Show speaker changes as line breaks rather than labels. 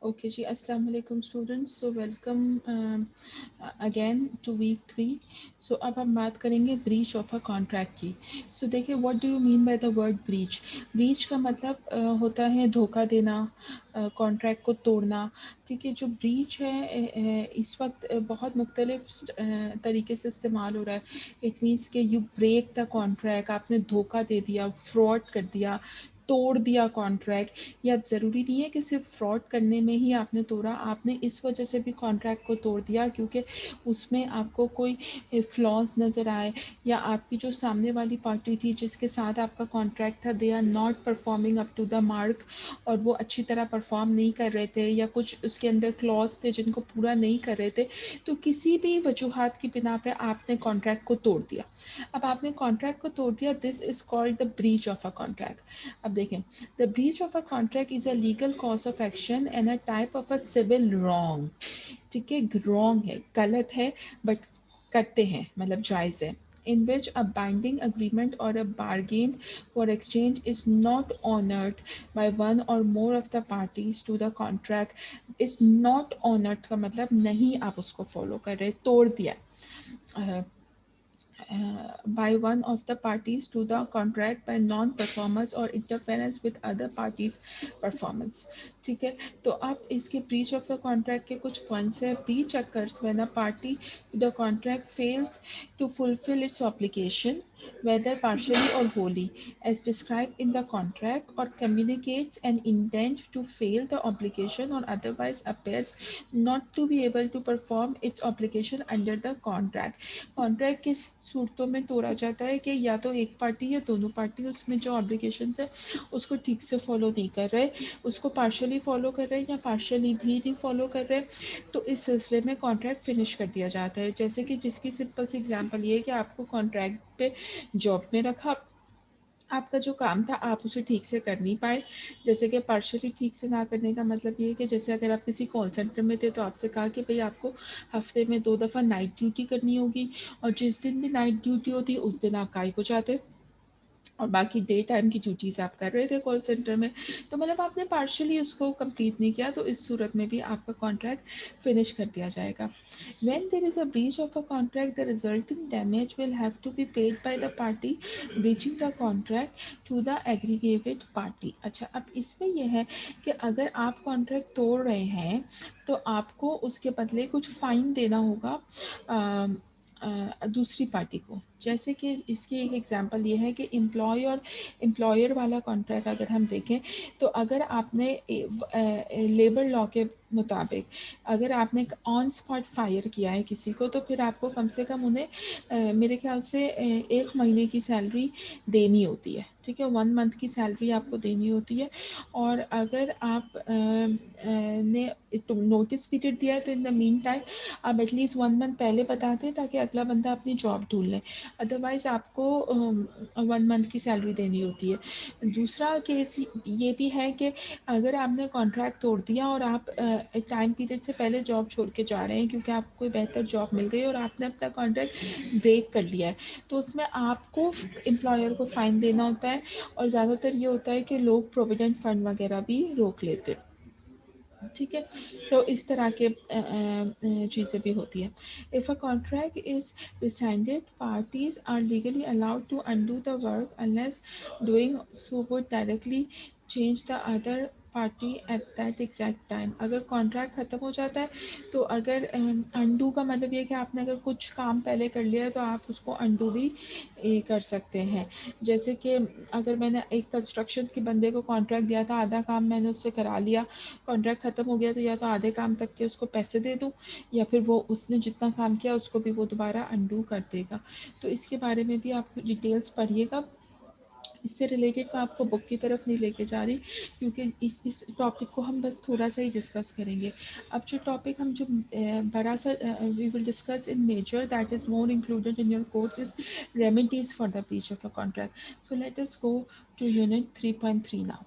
Okay जी, अस्सलाम वालेकुम students. So welcome again to week 3। सो अब हम बात करेंगे ब्रीच ऑफ अ कॉन्ट्रैक्ट की। सो देखिए, what do you mean by the word breach. Breach का मतलब होता है धोखा देना, कॉन्ट्रैक्ट को तोड़ना। ठीक है, जो ब्रीच है इस वक्त बहुत मुख्तलिफ तरीके से इस्तेमाल हो रहा है। इट मीन्स कि यू ब्रेक द कॉन्ट्रैक्ट, आपने धोखा दे दिया, फ्रॉड कर दिया, तोड़ दिया कॉन्ट्रैक्ट। या ज़रूरी नहीं है कि सिर्फ फ्रॉड करने में ही आपने तोड़ा, आपने इस वजह से भी कॉन्ट्रैक्ट को तोड़ दिया क्योंकि उसमें आपको कोई फ्लॉज नज़र आए, या आपकी जो सामने वाली पार्टी थी जिसके साथ आपका कॉन्ट्रैक्ट था, they are not performing up to the mark, और वो अच्छी तरह परफॉर्म नहीं कर रहे थे, या कुछ उसके अंदर क्लॉज थे जिनको पूरा नहीं कर रहे थे। तो किसी भी वजूहत की बिना पे आपने कॉन्ट्रैक्ट को तोड़ दिया। अब आपने कॉन्ट्रैक्ट को तोड़ दिया, this is called the breach of a contract. अब देखें, the breach of a contract is a legal cause of action and a type of a civil wrong. ठीक है, रॉन्ग है, गलत है, बट करते हैं मतलब जायज़ है। In which a binding agreement or a bargain for exchange is not honored by one or more of the parties to the contract, is not honored का मतलब नहीं आप उसको फॉलो कर रहे, तोड़ दिया by one of the parties to the contract by non-performance or interference with other parties performance। ठीक है, तो अब इसके breach of the contract के कुछ points है। breach occurs when a party to the contract fails to fulfill its obligation, whether partially or wholly, as described in the contract, or communicates an intent to fail the obligation, or otherwise appears not to be able to perform its obligation under the contract। Contract किस सूरतों में तोड़ा जाता है कि या तो एक पार्टी या दोनों पार्टी उसमें जो ऑब्लिगेशंस है उसको ठीक से फॉलो नहीं कर रहे, उसको पार्शली फॉलो कर रहे हैं या पार्शली भी नहीं फॉलो कर रहे, तो इस सिलसिले में कॉन्ट्रैक्ट फिनिश कर दिया जाता है। जैसे कि जिसकी सिंपल सी एग्जांपल ये है कि आपको कॉन्ट्रैक्ट पे जॉब में रखा, आपका जो काम था आप उसे ठीक से कर नहीं पाए। जैसे कि पार्शली ठीक से ना करने का मतलब ये है कि जैसे अगर आप किसी कॉल सेंटर में थे तो आपसे कहा कि भाई आपको हफ्ते में 2 दफ़ा नाइट ड्यूटी करनी होगी, और जिस दिन भी नाइट ड्यूटी होती उस दिन आप गायब हो जाते, और बाकी डे टाइम की ड्यूटीज़ आप कर रहे थे कॉल सेंटर में, तो मतलब आपने पार्शली उसको कंप्लीट नहीं किया, तो इस सूरत में भी आपका कॉन्ट्रैक्ट फिनिश कर दिया जाएगा। When there is a breach of a contract the resulting damage will have to be paid by the party breaching the contract to the aggregated party. अच्छा, अब इसमें यह है कि अगर आप कॉन्ट्रैक्ट तोड़ रहे हैं तो आपको उसके बदले कुछ फ़ाइन देना होगा दूसरी पार्टी को। जैसे कि इसकी एक एग्जांपल ये है कि एम्प्लॉय और एम्प्लॉयर वाला कॉन्ट्रैक्ट अगर हम देखें, तो अगर आपने लेबर लॉ के मुताबिक अगर आपने ऑन स्पॉट फायर किया है किसी को, तो फिर आपको कम से कम उन्हें मेरे ख्याल से 1 महीने की सैलरी देनी होती है। ठीक है, 1 मंथ की सैलरी आपको देनी होती है। और अगर आप ने नोटिस पीरियड दिया है तो इन द मीन टाइम आप एटलीस्ट 1 मंथ पहले बता दें ताकि अगला बंदा अपनी जॉब ढूंढ ले। अदरवाइज़ आपको 1 मंथ की सैलरी देनी होती है। दूसरा केस ये भी है कि अगर आपने कॉन्ट्रैक्ट तोड़ दिया और आप एक टाइम पीरियड से पहले जॉब छोड़ के जा रहे हैं क्योंकि आपको कोई बेहतर जॉब मिल गई और आपने अपना कॉन्ट्रैक्ट ब्रेक कर लिया है, तो उसमें आपको एम्प्लॉयर को फ़ाइन देना होता है। और ज़्यादातर ये होता है कि लोग प्रोविडेंट फ़ंड वगैरह भी रोक लेते हैं। ठीक है, तो इस तरह के चीज़ें भी होती हैं। If a contract is rescinded, parties are legally allowed to undo the work unless doing so would directly change the other party at that exact time. अगर कॉन्ट्रैक्ट ख़त्म हो जाता है तो अगर अनडू का मतलब ये कि आपने अगर कुछ काम पहले कर लिया है तो आप उसको अनडू भी कर सकते हैं। जैसे कि अगर मैंने एक कंस्ट्रक्शन के बंदे को कॉन्ट्रैक्ट दिया था, आधा काम मैंने उससे करा लिया, कॉन्ट्रैक्ट ख़त्म हो गया, तो या तो आधे काम तक के उसको पैसे दे दूँ, या फिर वो उसने जितना काम किया उसको भी वो दोबारा अनडू कर देगा। तो इसके बारे में भी आप डिटेल्स पढ़िएगा। इससे रिलेटेड मैं आपको बुक की तरफ नहीं लेके जा रही क्योंकि इस टॉपिक को हम बस थोड़ा सा ही डिस्कस करेंगे। अब जो टॉपिक हम जो बड़ा सा we will discuss in major that is more included in your course is remedies for the breach of a contract. So let us go to unit 3.3 now.